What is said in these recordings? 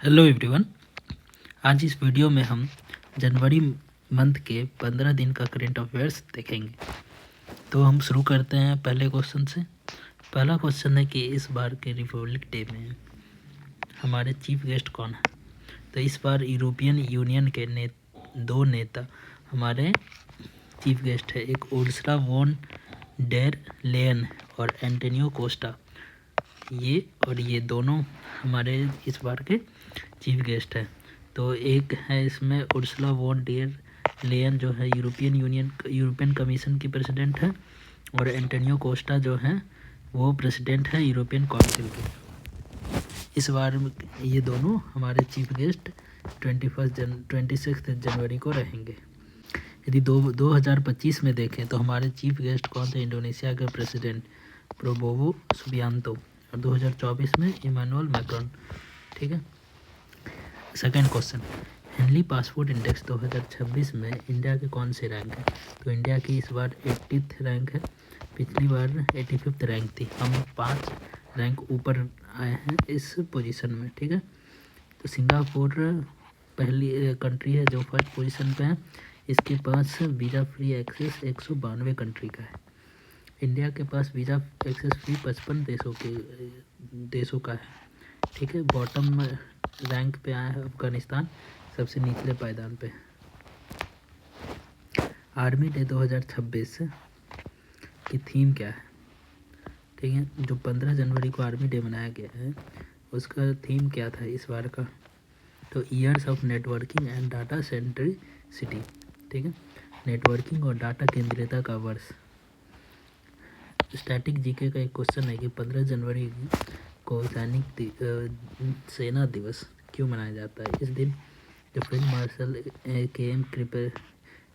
Hello everyone. आज इस video में हम जनवरी मंथ के 15 दिन का करंट अफेयर्स देखेंगे। तो हम शुरू करते हैं पहले क्वेश्चन से। पहला क्वेश्चन है कि इस बार के रिपब्लिक डे में हमारे चीफ गेस्ट कौन है। तो इस बार यूरोपियन यूनियन के दो नेता हमारे चीफ गेस्ट है। एक उर्सुला वॉन डेर लेयन और एंटोनियो कोस्टा। ये दोनों हमारे इस बार के चीफ गेस्ट है। तो एक है इसमें उर्सुला वॉन डेर लेयन जो है यूरोपियन कमीशन की प्रेसिडेंट है, और एंटोनियो कोस्टा जो है वो प्रेसिडेंट है यूरोपियन काउंसिल के। इस बार ये दोनों हमारे चीफ गेस्ट 26 जनवरी को रहेंगे। यदि 2025 में देखें तो हमारे चीफ गेस्ट कौन थे। इंडोनेशिया के प्रेसिडेंट प्रोबोवो सुबियांतो, और 2024 में इमानुएल मैक्रोन। ठीक है। Second question, Henley passport index 2026 में इंडिया के कौन से रैंक है। तो इंडिया की इस बार 80th रैंक है, पिछली बार 85th रैंक थी। हम 5 रैंक ऊपर आए हैं इस पोजीशन में। ठीक है। तो सिंगापुर पहली कंट्री है जो फर्स्ट पोजीशन पे है। इसके पास वीज़ा फ्री एक्सेस 192 कंट्री का है। इंडिया के पास वीज़ा एक्सेस फ्री 55 देशों का है। ठीक है। बॉटम रैंक पे आया है अफगानिस्तान, सबसे निचले पायदान पे। आर्मी डे 2026 की थीम क्या है। ठीक है। जो 15 जनवरी को आर्मी डे मनाया गया है उसका थीम क्या था इस बार का। तो years of networking and data centricity. ठीक है। नेटवर्किंग और डाटा केंद्रीयता का वर्ष। स्टैटिक जीके का एक क्वेश्चन है कि 15 जनवरी को सेना दिवस क्यों मनाया जाता है। इस दिन जो फील्ड मार्शल KM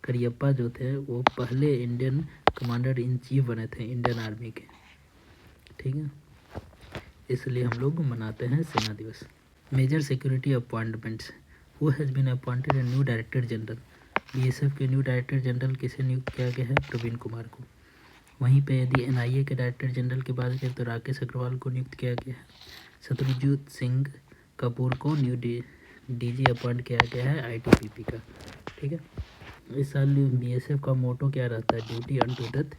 करियप्पा जो थे वो पहले इंडियन कमांडर इन चीफ बने थे इंडियन आर्मी के। ठीक है। इसलिए हम लोग मनाते हैं सेना दिवस। Major security appointments. Who has been appointed a new director general. BSF के न्यू डायरेक्टर जनरल किसे नियुक्त किया गया है। प्रवीण कुमार को। वहीं पे यदि NIA के डायरेक्टर जनरल की बात करें तो राकेश अग्रवाल को नियुक्त किया गया है। शत्रुजीत सिंह कपूर को न्यू DG अपॉइंट किया गया है ITBP का। ठीक है। इस साल BSF का मोटो क्या रहता है। Duty unto death.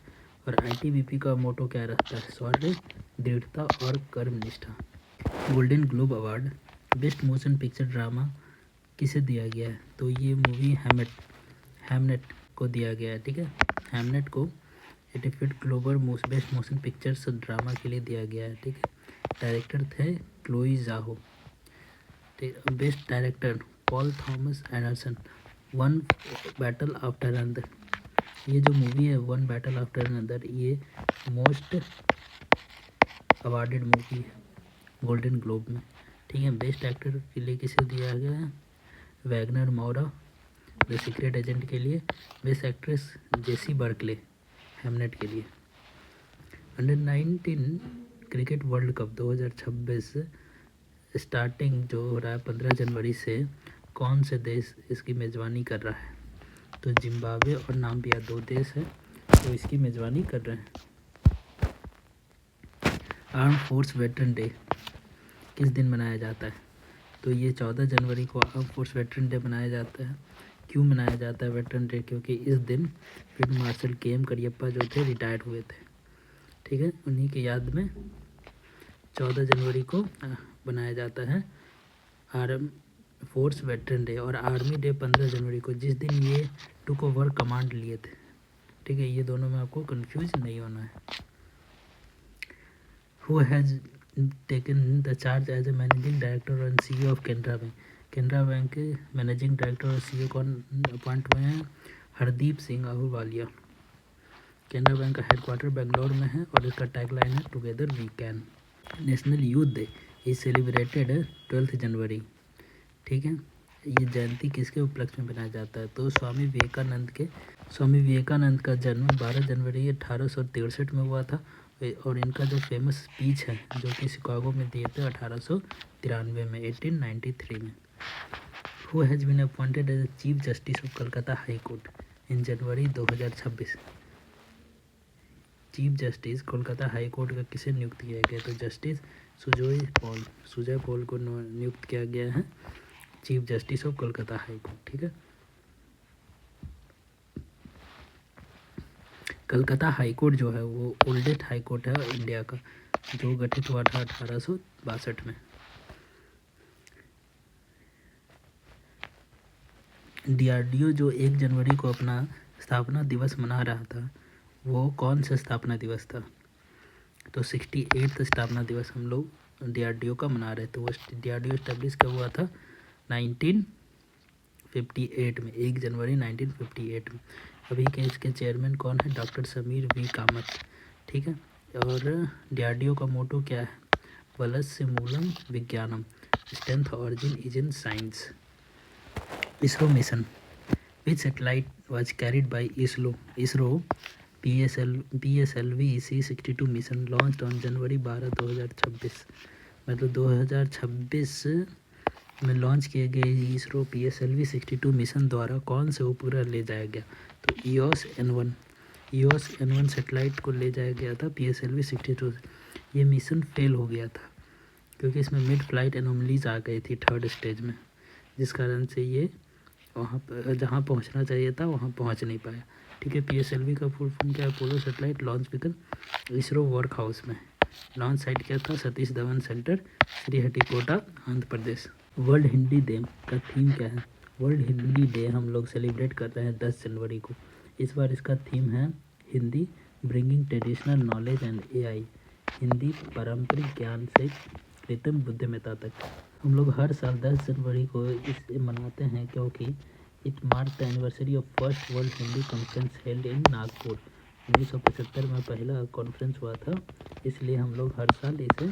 और ITBP का मोटो क्या रहता है। शौर्य, दृढ़ता और कर्मनिष्ठा। Golden Globe award best motion picture drama किसे दिया गया है। तो ये मूवी हैमनेट को दिया गया है। ठीक है। हैमनेट को 85 global best motion pictures drama के लिए दिया गया है। ठीक है। डायरेक्टर थे क्लोई जाहो। Best director Paul Thomas Anderson, one battle after another. ये जो मूवी है वन बैटल आफ्टर अनदर, ये मोस्ट अवार्डेड मूवी है गोल्डन ग्लोब में। ठीक है। बेस्ट एक्टर के लिए किसे दिया गया है। Wagner Moura the secret agent के लिए। बेस्ट एक्ट्रेस जेसी बर्कले हैमनेट के लिए। Under-19 cricket world cup 2026 starting जो हो रहा है 15 जनवरी से, कौन से देश इसकी मेज़बानी कर रहा है। तो जिम्बाब्वे और नाम्बिया 2 देश है तो इसकी मेज़बानी कर रहे हैं। आर्म फोर्स वेटरन डे किस दिन मनाया जाता है। तो ये 14 जनवरी को आर्म फोर्स वेटरन डे मनाया जाता है। क्यों मनाया जाता है वेटरन डे। क्योंकि इस दिन फील्ड मार्शल KM करियप्पा जो थे रिटायर्ड हुए थे। ठीक है। उन्हीं की याद में 14 जनवरी को बनाया जाता है आर्म फोर्स वेटरन डे। और आर्मी डे 15 जनवरी को, जिस दिन ये टुक ओवर कमांड लिए थे। ठीक है। ये दोनों में आपको कंफ्यूज नहीं होना है। Who has taken the charge as a managing director and CEO of Canara bank. Canara bank के मैनेजिंग डायरेक्टर और CEO कौन अपॉइंट हुए हैं। हरदीप सिंह आहूवालिया। कैनरा बैंक का हेडक्वार्टर बेंगलोर में है और इसका टैगलाइन है together we can. National youth day is celebrated 12 January. ठीक है। ये जयंती किसके उपलक्ष्य में मनाया जाता है। तो स्वामी विवेकानंद का जन्म 12 जनवरी 1863 में हुआ था। और इनका जो फेमस स्पीच है जो कि शिकागो में दिए थे 1893 में। Who has been appointed as chief justice of Calcutta high court in January 2026। Chief justice Kolkata high court का किसे नियुक्त किया गया। तो जस्टिस सुजय पॉल को नियुक्त किया गया है chief justice of Kolkata high court. ठीक है, कलकत्ता हाई कोर्ट जो है वो ओल्डेस्ट हाई कोर्ट है इंडिया का, जो गठित हुआ था 1862 में। डीआरडीओ जो 1 जनवरी को अपना स्थापना दिवस मना रहा था, वो कौन सा स्थापना दिवस था? तो 68th स्थापना दिवस हम लोग डीआरडीओ का मना रहे थे। वो डीआरडीओ इस्टेब्लिश कब हुआ था? 1958 में, 1 जनवरी 1958 में। अभी के इसके चेयरमैन कौन है? Doctor Sameer V Kamath. ठीक है, और डीआरडीओ का मोटो क्या है? वलस्य मूलम विज्ञानम, strength origin is in science. ISRO mission, which satellite was carried by ISRO PSLV C62 mission launched on January 12, 2026। मतलब 2026 में लॉन्च किए गए इसरो PSLV 62 मिशन द्वारा कौन से उपग्रह ले जाया गया? तो EOS N1 सैटेलाइट को ले जाया गया था PSLV 62 से। ये मिशन फेल हो गया था क्योंकि इसमें मिड फ्लाइट एनोमलीज आ गई थी 3rd स्टेज में, जिस कारण से ये वहाँ पर जहाँ पहुँचना चाहिए था वहाँ पहुँच नहीं पाया। ठीक है, PSLV का फुल फॉर्म क्या है? Polar satellite launch vehicle. ISRO work house में लॉन्च साइट क्या था? Satish Dhawan centre, Sriharikota, Andhra Pradesh. World Hindi day का थीम क्या है? वर्ल्ड हिंदी डे हम लोग सेलिब्रेट कर रहे हैं 10 जनवरी को। इस बार इसका थीम है Hindi bringing traditional knowledge and AI, Hindi पारंपरिक ज्ञान से कृत्रिम बुद्धिमत्ता तक। हम लोग हर साल 10 जनवरी को इसे मनाते हैं क्योंकि it mark the anniversary of first world Hindi conference held in Nagpur. 1975 में पहला कॉन्फ्रेंस हुआ था, इसलिए हम लोग हर साल इसे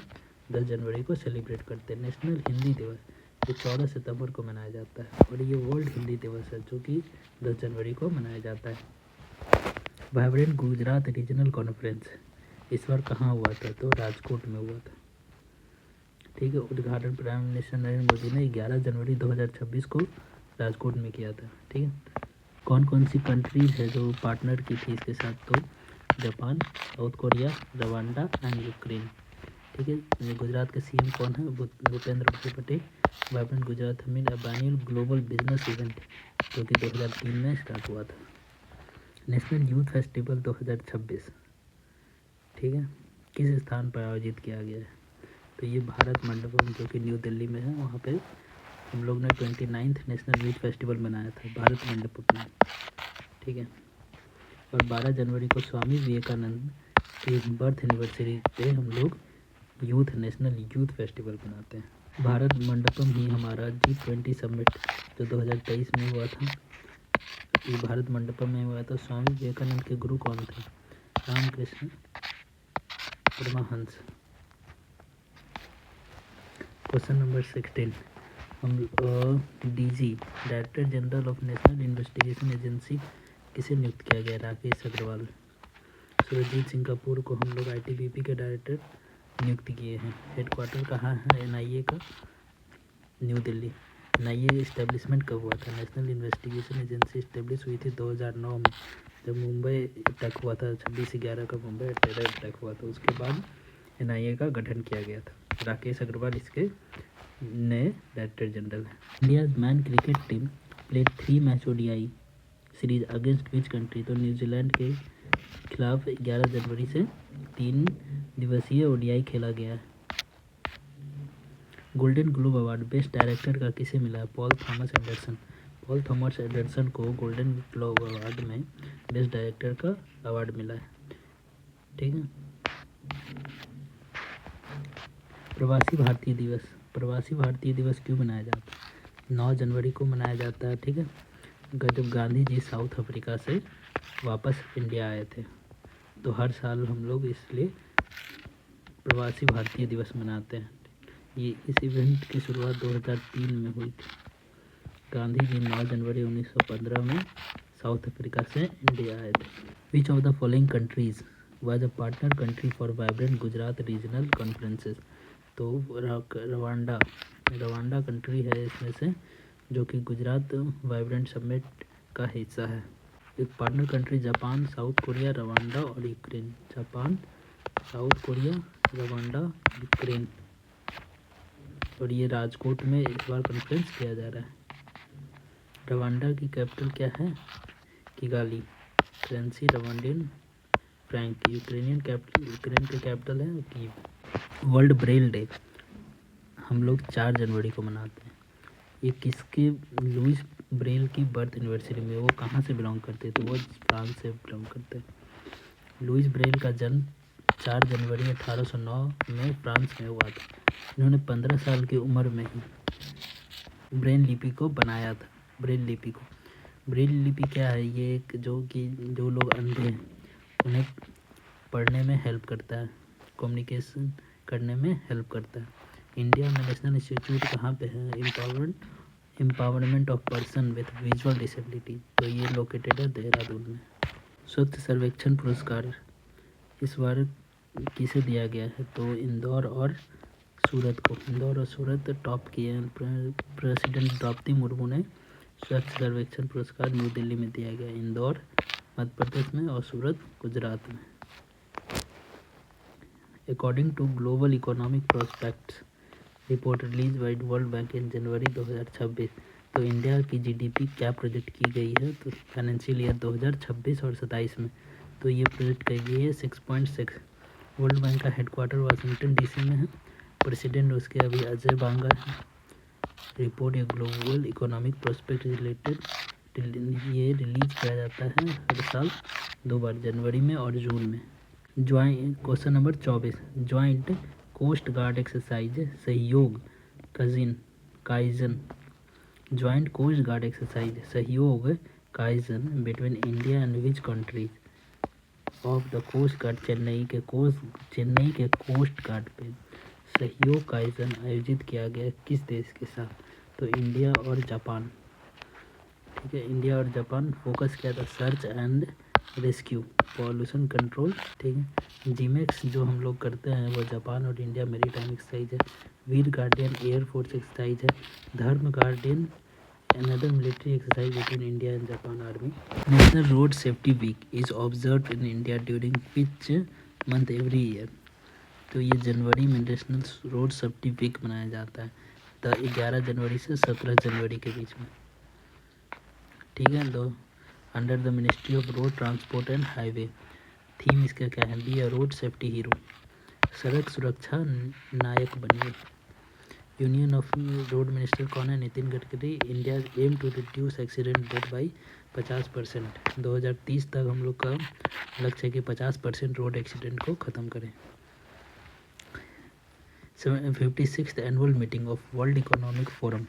10 जनवरी को सेलिब्रेट करते हैं। नेशनल हिंदी दिवस ये 14 सितंबर को मनाया जाता है, और ये वर्ल्ड हिंदी दिवस है जो कि 10 जनवरी को मनाया जाता है। वाइब्रेंट गुजरात रीजनल कॉन्फ्रेंस इस बार कहाँ हुआ था? तो राजकोट में हुआ था। ठीक है, उद्घाटन प्राइम मिनिस्टर नरेंद्र मोदी ने 11 जनवरी 2026 को राजकोट में किया था। ठीक है, कौन कौन सी कंट्रीज है जो पार्टनर की थी इसके साथ? तो Japan, South Korea, Rwanda and Ukraine. ठीक है, गुजरात के CM कौन है? भूपेंद्र भाई Patel. Vibrant Gujarat mean annual global business event जो कि 2003 में स्टार्ट हुआ था। नेशनल यूथ फेस्टिवल 2026 ठीक है किस स्थान पर आयोजित किया गया है? तो ये भारत मंडपम जो कि न्यू दिल्ली में है, वहाँ पे हम लोग ने 29th नेशनल यूथ फेस्टिवल मनाया था भारत मंडपम में। ठीक है, और 12 जनवरी को स्वामी विवेकानंद की बर्थ एनिवर्सरी पे हम लोग नेशनल यूथ फेस्टिवल मनाते हैं। भारत मंडपम ही हमारा G20 समिट जो 2023 में हुआ था, ये भारत मंडपम में हुआ था। स्वामी विवेकानंद के गुरु कौन थे? रामकृष्ण परमहंस। क्वेश्चन नंबर 16, हम DG director general of national investigation agency किसे नियुक्त किया गया? राकेश अग्रवाल। सुरजीत सिंह कपूर को हम लोग ITBP के डायरेक्टर नियुक्त किए हैं। हेडक्वार्टर कहाँ है NIA का? न्यू दिल्ली। NIA इस्टेब्लिशमेंट कब हुआ था? नेशनल इन्वेस्टिगेशन एजेंसी इस्टेब्लिश हुई थी 2009 में, जब मुंबई अटैक हुआ था। 26/11 का मुंबई टेरर अटैक हुआ था, उसके बाद NIA का गठन किया गया था। राकेश अग्रवाल इसके नए डायरेक्टर जनरल हैं। India's man cricket team played 3 match ODI series against which country? तो न्यूजीलैंड के खिलाफ 11 जनवरी से 3 दिवसीय ODI खेला गया है। Golden Globe award best director का किसे मिला है? Paul Thomas Anderson. Paul Thomas Anderson को गोल्डन ग्लोब अवार्ड में बेस्ट डायरेक्टर का अवार्ड मिला है। ठीक है, प्रवासी भारतीय दिवस। प्रवासी भारतीय दिवस क्यों मनाया जाता है? 9 जनवरी को मनाया जाता है। ठीक है, जब गांधी जी साउथ अफ्रीका से वापस इंडिया आए थे, तो हर साल हम लोग इसलिए प्रवासी भारतीय दिवस मनाते हैं। ये इस इवेंट की शुरुआत 2003 में हुई थी। गांधी जी 9 जनवरी 1915 में साउथ अफ्रीका से इंडिया आए थे। Which of the following countries was a partner country for vibrant Gujarat regional conferences? तो रवांडा कंट्री है इसमें से, जो कि गुजरात वाइब्रेंट समिट का हिस्सा है। एक partner country Japan, South Korea, Rwanda और Ukraine. Japan, South Korea, Rwanda, Ukraine. और ये राजकोट में इस बार कॉन्फ्रेंस किया जा रहा है। रवांडा की कैपिटल क्या है? Kigali. Currency Rwandan franc. Ukraine की कैपिटल है कीव। वर्ल्ड ब्रेल डे हम लोग 4 जनवरी को मनाते हैं। ये किसके? लुइस ब्रेल की बर्थ एनिवर्सरी में। वो कहाँ से बिलोंग करते? तो वो फ्रांस से बिलोंग करते हैं। लुइस ब्रेल का जन्म 4 जनवरी 1809 में फ्रांस में हुआ था। इन्होंने 15 साल की उम्र में ही ब्रेल लिपि को बनाया था। ब्रेल लिपि क्या है? ये एक जो लोग अंधे हैं उन्हें पढ़ने में हेल्प करता है, कम्युनिकेशन करने में हेल्प करता है। इंडिया में नेशनल इंस्टीट्यूट कहाँ पे है? Empowerment of person with visual disability. तो ये लोकेटेड है देहरादून में। स्वच्छ सर्वेक्षण पुरस्कार इस बार किसे दिया गया है? तो इंदौर और सूरत टॉप किए हैं। प्रेसिडेंट द्रौपदी मुर्मू ने स्वच्छ सर्वेक्षण पुरस्कार न्यू दिल्ली में दिया गया। इंदौर मध्य प्रदेश में और सूरत गुजरात में। According to global economic prospects report release by World Bank in January 2026, तो इंडिया की जीडीपी क्या प्रोजेक्ट की गई है? तो फाइनेंशियल ईयर 2026 और 27 में तो ये प्रोजेक्ट की गई है 6.6। वर्ल्ड बैंक का हेडक्वार्टर वाशिंगटन डीसी में है। प्रेसिडेंट उसके अभी अजय बांगा है। रिपोर्ट या ग्लोबल इकोनॉमिक प्रोस्पेक्ट रिलेटेड ये रिलीज किया जाता है हर साल 2 बार, जनवरी में और जून में। Question number 24, joint coast guard exercise Sahyog Kaijin. Joint coast guard exercise Sahyog Kaijin between India and which countries of the coast guard. Chennai के कोस्ट गार्ड पे सहयोग काइजन आयोजित किया गया किस देश के साथ? तो इंडिया और जापान। ठीक है, इंडिया और जापान। फोकस किया था search and rescue, pollution control. ठीक है, जीमेक्स जो हम लोग करते हैं वो जापान और इंडिया मैरीटाइम एक्सरसाइज है। वीर गार्डियन एयरफोर्स एक्सरसाइज है। धर्म guardian another military exercise between India and Japan Army. National Road Safety Week is observed in India during which month every year? तो ये जनवरी में नेशनल रोड सेफ्टी वीक मनाया जाता है 11 जनवरी से 17 जनवरी के बीच में। ठीक है, तो under the ministry of road transport and highway theme इसका क्या है? Be a road safety hero. सड़क सुरक्षा नायक बनिए। यूनियन ऑफ रोड मिनिस्टर कौन है? Nitin Gadkari. India aim to reduce accident death by 50%। 2030 तक हम लोग का लक्ष्य है कि 50% रोड एक्सीडेंट को ख़त्म करें। 56th annual meeting of world economic forum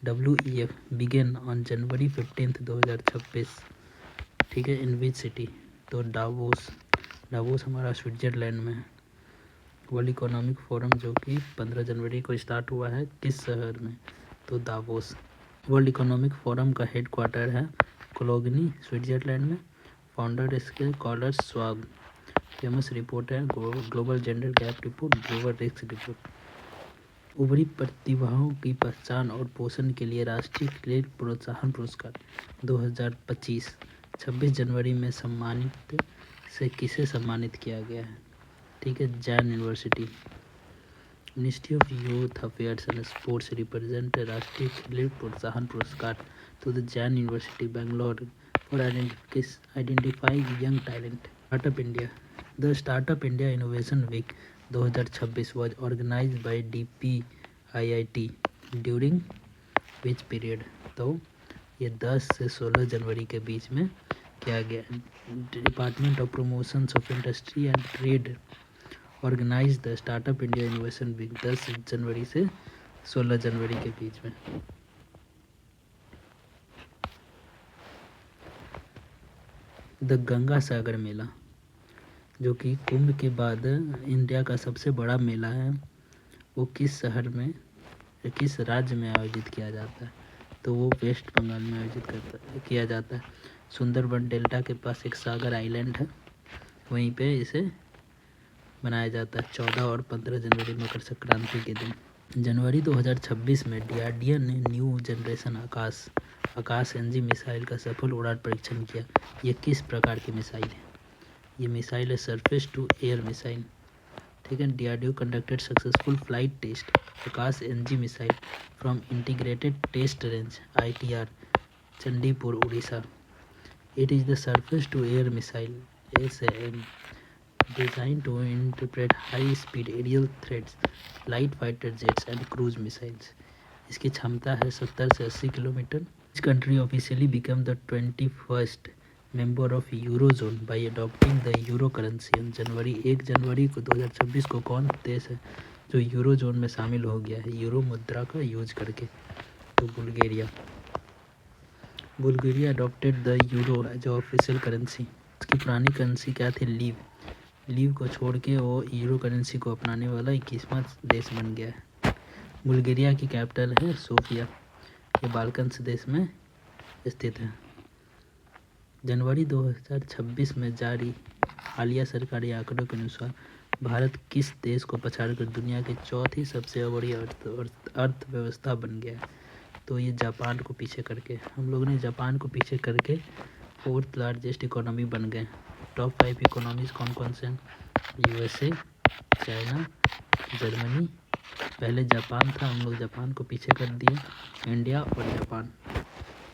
WEF begin on January 15, 2026। ठीक है, इन विच सिटी? तो डावोस हमारा स्विट्जरलैंड में है। वर्ल्ड इकोनॉमिक फोरम जो कि 15 जनवरी को स्टार्ट हुआ है किस शहर में? तो दावोस। वर्ल्ड इकोनॉमिक फोरम का हेड क्वार्टर है कोलोगनी स्विट्जरलैंड में। फाउंडर इसके कॉलर स्वाब। फेमस रिपोर्ट है global gender gap report, global risk report. उभरी प्रतिभाओं की पहचान और पोषण के लिए राष्ट्रीय खेल प्रोत्साहन पुरस्कार 2025 26 जनवरी में किसे सम्मानित किया गया है? ठीक है, Jain university. Ministry of youth affairs and sports represent Rashtriya Khel Protsahan Puraskar to the Jain university Bangalore for identifying young talent. The startup India innovation week 2026 was organized by DPIIT during which period? तो ये 10 से 16 जनवरी के बीच में किया गया। Department of promotions of industry and trade organize the startup India innovation week 10 जनवरी से 16 जनवरी के बीच में। द गंगा सागर मेला जो कि कुंभ के बाद इंडिया का सबसे बड़ा मेला है, वो किस शहर में किस राज्य में आयोजित किया जाता है? तो वो वेस्ट बंगाल में आयोजित किया जाता है। सुंदरबन डेल्टा के पास एक सागर आइलैंड है, वहीं पे इसे मनाया जाता है 14 और 15 जनवरी मकर संक्रांति के दिन। जनवरी 2026 में डीआरडीओ ने न्यू जनरेशन आकाश एनजी मिसाइल का सफल उड़ान परीक्षण किया। ये किस प्रकार की मिसाइल है? ये मिसाइल है सरफेस टू एयर मिसाइल। ठीक है। DRDO conducted successful flight test Akash NG missile from integrated test range ITR Chandipur Orissa. It is the surface to air missile SAM designed to interpret high speed aerial threats, light fighter jets and cruise missiles। इसकी क्षमता है 70 से 80 kilometre. This country officially became the 21st member of Eurozone by adopting the euro currency on 1 जनवरी को 2026 को कौन देश है जो यूरो जोन में शामिल हो गया है यूरो मुद्रा का यूज करके? तो Bulgaria. Bulgaria adopted the euro as official currency. उसकी पुरानी करेंसी क्या थी? लीव को छोड़ के वो यूरो करेंसी को अपनाने वाला 21वां देश बन गया है। बुल्गारिया की कैपिटल है सोफिया। ये बाल्कन्स देश में स्थित है। जनवरी 2026 में जारी हालिया सरकारी आंकड़ों के अनुसार भारत किस देश को पछाड़कर दुनिया की चौथी सबसे बड़ी अर्थव्यवस्था बन गया है? तो ये जापान को पीछे करके, हम लोगों ने जापान को पीछे करके 4th लार्जेस्ट इकोनॉमी बन गए। टॉप 5 इकोनॉमीज कौन कौन से हैं? USA, चाइना, जर्मनी, पहले जापान था, हम लोग जापान को पीछे कर दिए, इंडिया और जापान।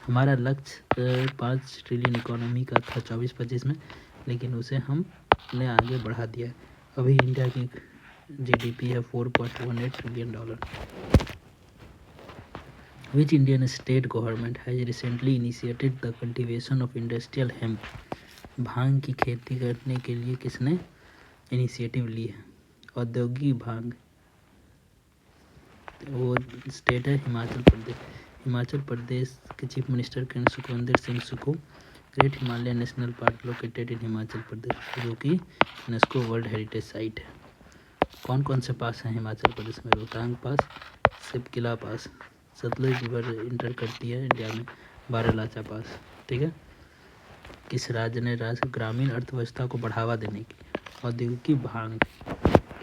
हमारा लक्ष्य 5 ट्रिलियन इकोनॉमी का था 24-25 में, लेकिन उसे हमने आगे बढ़ा दिया। अभी इंडिया की GDP है $4.18 trillion. Which Indian state government has recently initiated the cultivation of industrial hemp? भांग की खेती करने के लिए किसने इनिशिएटिव ली है? औद्योगिक भांग। वो स्टेट है हिमाचल प्रदेश। हिमाचल प्रदेश के chief minister Sukhvinder Singh Sukhu. Great Himalaya national park located in Himachal Pradesh, जो कि यूनेस्को वर्ल्ड हेरिटेज साइट है। कौन कौन से पास हैं हिमाचल प्रदेश में? रोहतांग पास, सिपकिला पास, सतलुज रिवर इंटर करती है इंडिया में, बारालाचा पास। ठीक है। किस राज्य ने ग्रामीण अर्थव्यवस्था को बढ़ावा देने की औद्योगिक भांग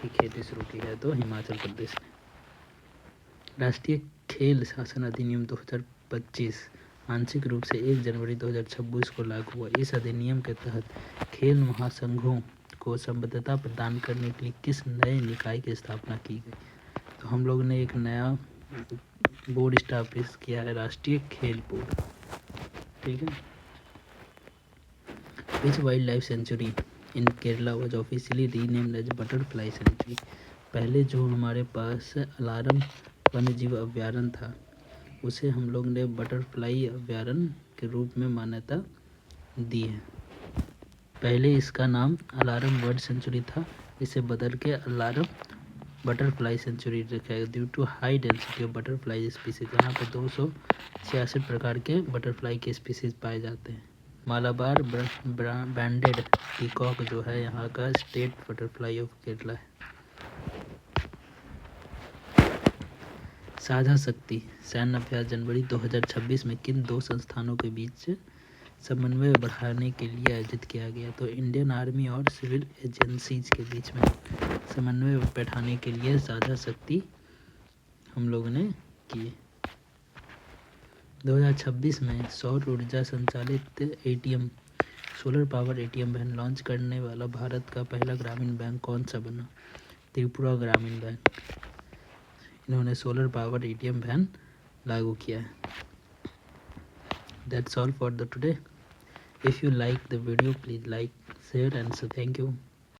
की खेती शुरू की है? तो हिमाचल प्रदेश ने। राष्ट्रीय खेल शासन अधिनियम 2025 आंशिक रूप से 1 जनवरी 2026 को लागू हुआ। इस अधिनियम के तहत खेल महासंघों को संबद्धता प्रदान करने के लिए किस नए निकाय की स्थापना की गई? तो हम लोग ने एक नया बोर्ड स्टैब्लिश किया है, राष्ट्रीय खेल बोर्ड। ठीक है। Which wildlife sanctuary in Kerala was officially renamed as butterfly sanctuary? पहले जो हमारे पास अलारम वन्यजीव अभ्यारण्य था, उसे हम लोग ने बटरफ्लाई अभ्यारण्य के रूप में मान्यता दी है। पहले इसका नाम अलारम बर्ड सेंचुरी था, इसे बदल के अलारम बटरफ्लाई सेंचुरी रखा है। Due to high density of butterfly species, यहाँ पे 266 प्रकार के बटरफ्लाई के स्पीसीज पाए जाते हैं। मालाबार बैंडेड पीकॉक जो है यहाँ का स्टेट बटरफ्लाई ऑफ केरला है। साझा शक्ति सैन्य अभ्यास जनवरी 2026 में किन 2 संस्थानों के बीच समन्वय बढ़ाने के लिए आयोजित किया गया? तो इंडियन आर्मी और सिविल एजेंसीज के बीच में समन्वय बैठाने के लिए साझा शक्ति हम लोगों ने की। 2026 में सौर ऊर्जा संचालित ATM solar power ATM van launch करने वाला भारत का पहला ग्रामीण बैंक कौन सा बना? त्रिपुरा ग्रामीण बैंक। इन्होंने सोलर पावर ATM वैन लागू किया है। That's all for the today. If you like the video, please like, share and so thank you.